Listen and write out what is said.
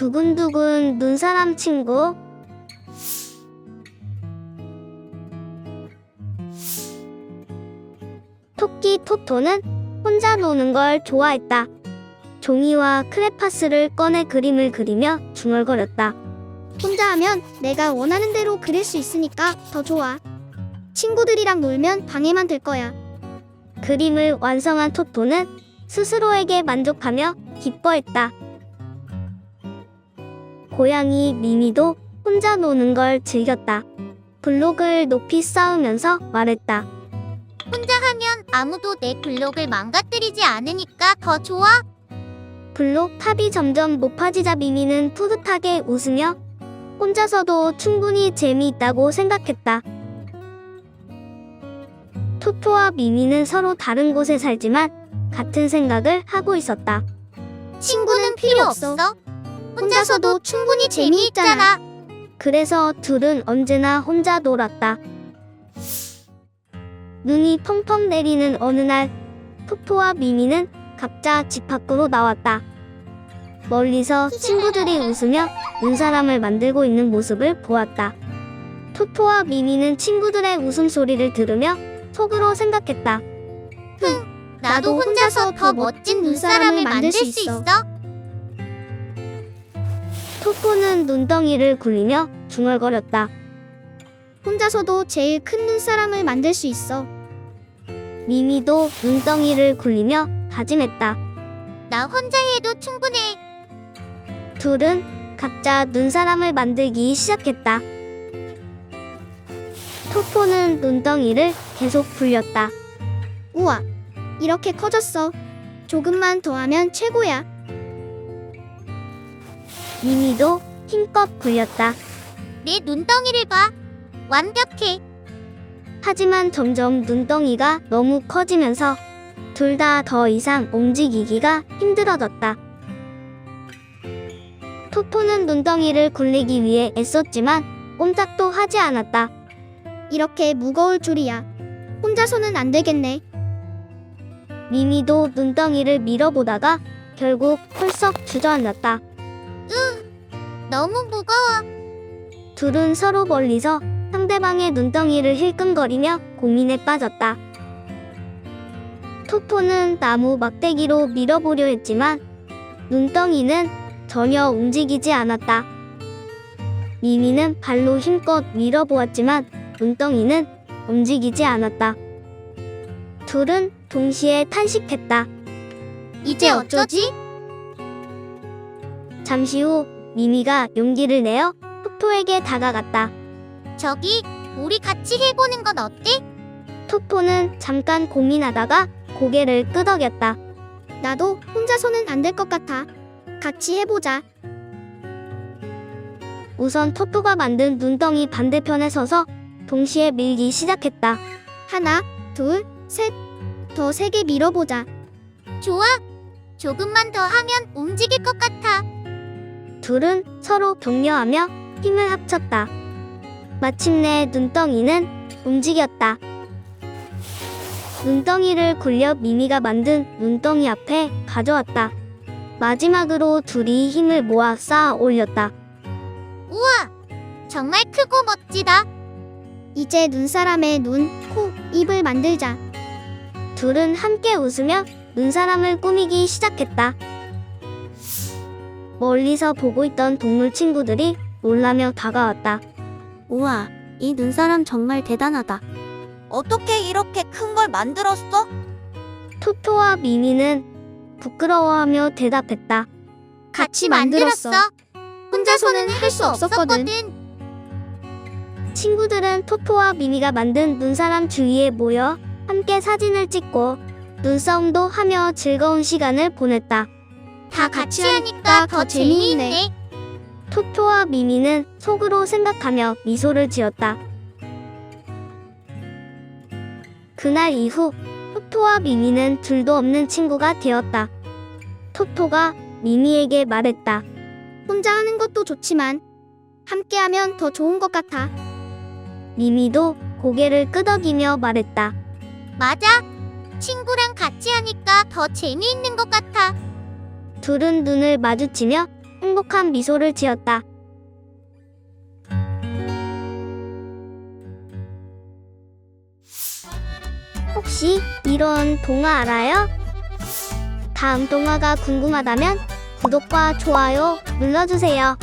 두근두근 눈사람 친구. 토끼 토토는 혼자 노는 걸 좋아했다. 종이와 크레파스를 꺼내 그림을 그리며 중얼거렸다. 혼자 하면 내가 원하는 대로 그릴 수 있으니까 더 좋아. 친구들이랑 놀면 방해만 될 거야. 그림을 완성한 토토는 스스로에게 만족하며 기뻐했다. 고양이 미미도 혼자 노는 걸 즐겼다. 블록을 높이 쌓으면서 말했다. 혼자 하면 아무도 내 블록을 망가뜨리지 않으니까 더 좋아. 블록 탑이 점점 높아지자 미미는 뿌듯하게 웃으며 혼자서도 충분히 재미있다고 생각했다. 토토와 미미는 서로 다른 곳에 살지만 같은 생각을 하고 있었다. 친구는 필요 없어. 혼자서도 충분히 재미있잖아. 그래서 둘은 언제나 혼자 놀았다. 눈이 펑펑 내리는 어느 날, 토토와 미미는 각자 집 밖으로 나왔다. 멀리서 친구들이 웃으며 눈사람을 만들고 있는 모습을 보았다. 토토와 미미는 친구들의 웃음소리를 들으며 속으로 생각했다. 나도 혼자서 더 멋진 눈사람을 만들 수 있어. 토토는 눈덩이를 굴리며 중얼거렸다. 혼자서도 제일 큰 눈사람을 만들 수 있어. 미미도 눈덩이를 굴리며 다짐했다. 나 혼자 해도 충분해. 둘은 각자 눈사람을 만들기 시작했다. 토토는 눈덩이를 계속 굴렸다. 우와, 이렇게 커졌어. 조금만 더 하면 최고야. 미미도 힘껏 굴렸다. 내 눈덩이를 봐. 완벽해. 하지만 점점 눈덩이가 너무 커지면서 둘 다 더 이상 움직이기가 힘들어졌다. 토토는 눈덩이를 굴리기 위해 애썼지만 꼼짝도 하지 않았다. 이렇게 무거울 줄이야. 혼자서는 안 되겠네. 미미도 눈덩이를 밀어보다가 결국 펄썩 주저앉았다. 너무 무거워. 둘은 서로 멀리서 상대방의 눈덩이를 힐끔거리며 고민에 빠졌다. 토토는 나무 막대기로 밀어보려 했지만 눈덩이는 전혀 움직이지 않았다. 미미는 발로 힘껏 밀어보았지만 눈덩이는 움직이지 않았다. 둘은 동시에 탄식했다. 이제 어쩌지? 잠시 후 미미가 용기를 내어 토토에게 다가갔다. 저기, 우리 같이 해보는 건 어때? 토토는 잠깐 고민하다가 고개를 끄덕였다. 나도 혼자서는 안 될 것 같아. 같이 해보자. 우선 토토가 만든 눈덩이 반대편에 서서 동시에 밀기 시작했다. 하나, 둘, 셋. 더 세게 밀어보자. 좋아. 조금만 더 하면 움직일 것 같아. 둘은 서로 격려하며 힘을 합쳤다. 마침내 눈덩이는 움직였다. 눈덩이를 굴려 미미가 만든 눈덩이 앞에 가져왔다. 마지막으로 둘이 힘을 모아 쌓아 올렸다. 우와, 정말 크고 멋지다. 이제 눈사람의 눈, 코, 입을 만들자. 둘은 함께 웃으며 눈사람을 꾸미기 시작했다. 멀리서 보고 있던 동물 친구들이 놀라며 다가왔다. 우와, 이 눈사람 정말 대단하다. 어떻게 이렇게 큰 걸 만들었어? 토토와 미미는 부끄러워하며 대답했다. 같이 만들었어. 혼자서는 할 수 없었거든. 친구들은 토토와 미미가 만든 눈사람 주위에 모여 함께 사진을 찍고 눈싸움도 하며 즐거운 시간을 보냈다. 다 같이 하니까 더 재미있네. 토토와 미미는 속으로 생각하며 미소를 지었다. 그날 이후 토토와 미미는 둘도 없는 친구가 되었다. 토토가 미미에게 말했다. 혼자 하는 것도 좋지만 함께하면 더 좋은 것 같아. 미미도 고개를 끄덕이며 말했다. 맞아. 친구랑 같이 하니까 더 재미있는 것 같아. 둘은 눈을 마주치며 행복한 미소를 지었다. 혹시 이런 동화 알아요? 다음 동화가 궁금하다면 구독과 좋아요 눌러주세요.